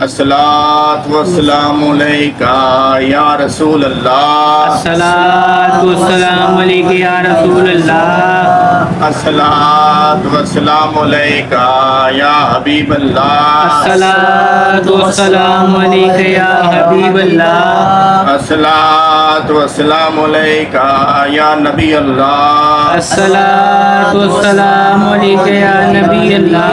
अस्सलातु वस्सलामु अलैका या रसूल अल्लाह। अस्सलातु वस्सलामु अलैका या रसूल अल्लाह। अस्सलातु वस्सलामु अलैका या हबीब अल्लाह। अस्सलातु वस्सलामु अलैका या हबीब अल्लाह। अस्सलातु वस्सलामु अलैका या नबी अल्लाह। अस्सलातु वस्सलामु अलैका या नबी अल्लाह।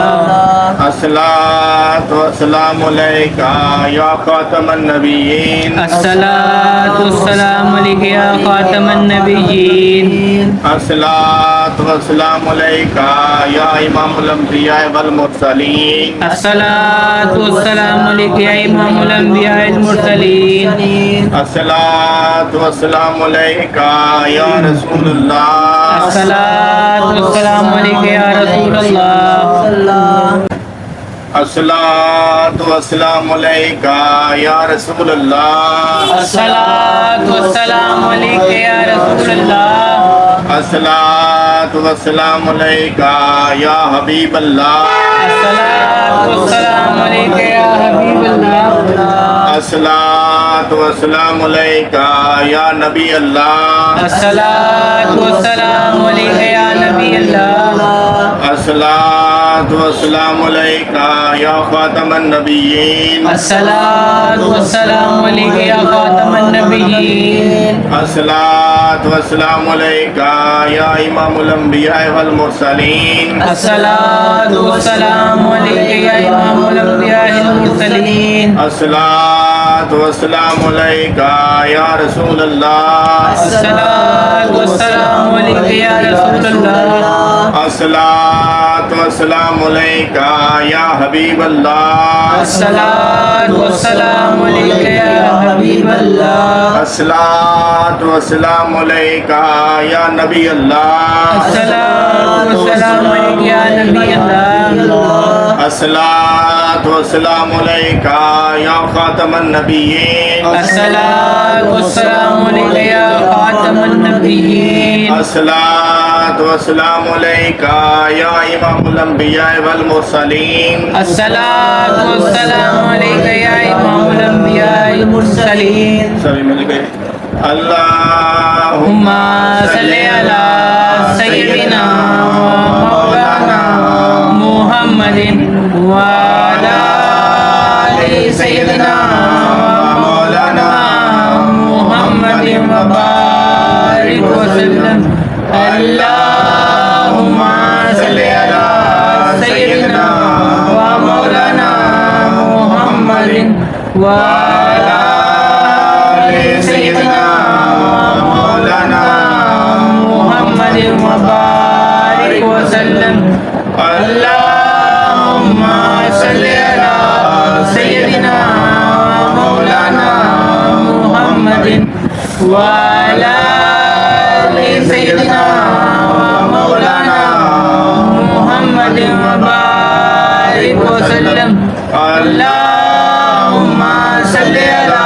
अस्सलातु वस्सलामु अलैका या खातमन नबिय्यीन। अस्सलातु वस्सलामु अलैका या खातमन नबिय्यीन। अस्सलातु वस्सलामु अलैका या इमामुल अंबिया वल मुरसलीन। अस्सलातु वस्सलामु अलैका या इमामुल अंबिया वल मुरसलीन। अस्सलातु वस्सलामु अलैका या रसूलुल्लाह। अस्सलातु वस्सलामु अलैका या रसूलल्लाह। अस्सलातु वस्सलामु अलैका या रसूलल्लाह। अस्सलातु वस्सलामु अलैका या रसूलल्लाह। अस्सलातु वस्सलामु अलैका या हबीब अल्लाह। अस्सलातु वस्सलामु अलैका या हबीब अल्लाह। अस्सलातु वस्सलामु अलैका या नबी अल्लाह। अस्सलातु वस्सलामु अलैका या नबी अल्लाह। अस्सलातु वस्सलामु अलैका या खातमन नबिय्यीन। अस्सलातु वस्सलामु अलैका या खातमन नबिय्यीन। अस्सलातु वस्सलामु अलैका या इमामुल अंबिया वल मुरसलीन। अस्सलातु वस्सलामु अलैका या इमामुल अंबिया वल मुरसलीन। अस्सलातु वस्सलामु अलैका या रसूल अल्लाह। अस्सलातु वस्सलामु अलैका या रसूलल्लाह। अस्सलातु वस्सलामु अलैका या हबीब अल्लाह। अस्सलातु वस्सलामु अलैका या हबीब अल्लाह। अस्सलातु वस्सलामु अलैका या नबी अल्लाह। अस्सलातु वस्सलामु अलैका या नबी अल्लाह। अस्सलातु वस्सलामु अलैका या खातमन नबिय्यीन। अस्सलातु वस्सलामु अलैका या खातमन नबिय्यीन। अस्सलातु वस्सलामु अलैका या इमामुल अंबिया वल मुरसलीन। अस्सलातु वस्सलामु अलैका या इमामुल अंबिया वल मुरसलीन। सभी मिल गए। अल्लाहुम्मा सल्ली अला सय्यिदिना मौलाना मुहम्मदिन व अला आलि सय्यिदिना मौलाना मुहम्मदिन व बारिक व सल्लम। अल्लाहुम्मा सल्ली अला सय्यिदिना व मौलाना मुहम्मदिन व अला आलि सय्यिदिना मौलाना मुहम्मदिन व बारिक व सल्लम। अल्लाहुम्मा सल्ली अला सय्यिदिना मौलाना मुहम्मदिन व अला आलि सय्यिदिना मौलाना मुहम्मदिन व बारिक व सल्लम। अल्लाहुम्मा सल्ली अला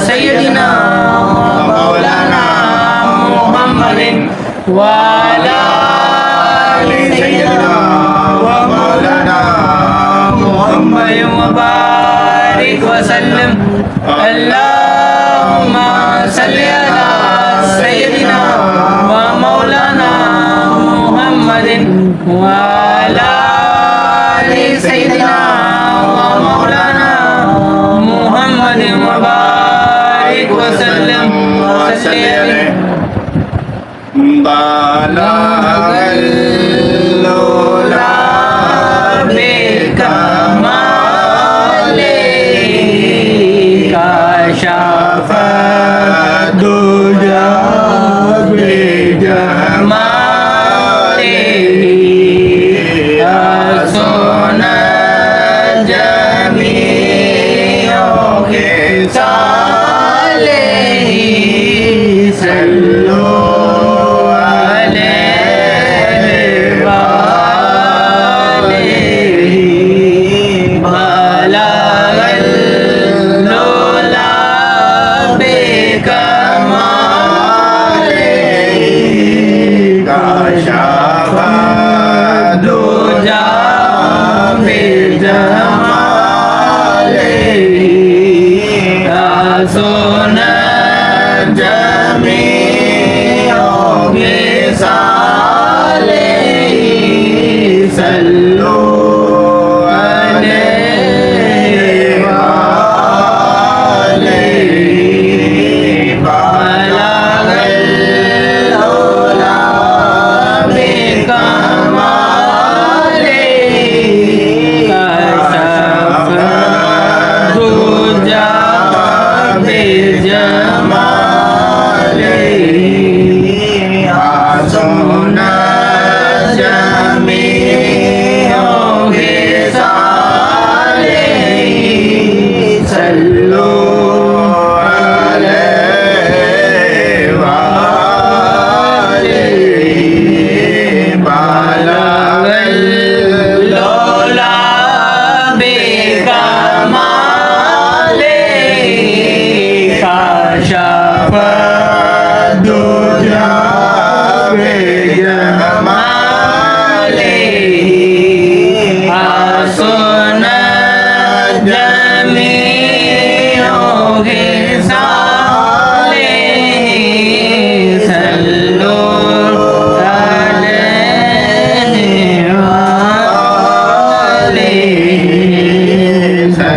सय्यिदिना मौलाना मुहम्मदिन व अला आलि सय्यिदिना मौलाना मुहम्मदिन व बारिक व सल्लम। अल्लाहुम्मा सल्ली अला सय्यिदिना मौलाना मुहम्मदिन व अला आलि सय्यिदिना मौलाना मुहम्मदिन व बारिक व सल्लम। बालागल लोला बेकमाले काशाफ दुजा बेजमाले सोना जमीओं के साले सल्लो शाबादो जा बेजमाले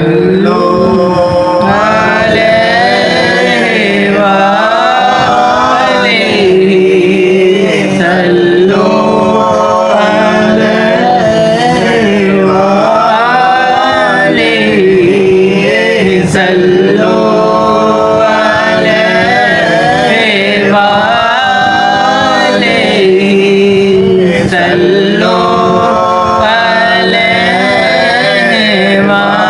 صلوا عليه وآله صلوا عليه وآله صلوا عليه وآله صلوا عليه وآله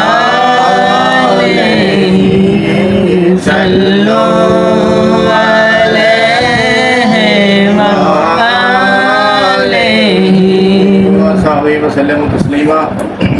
صلوا عليه وآله وصحبه وسلم تسليما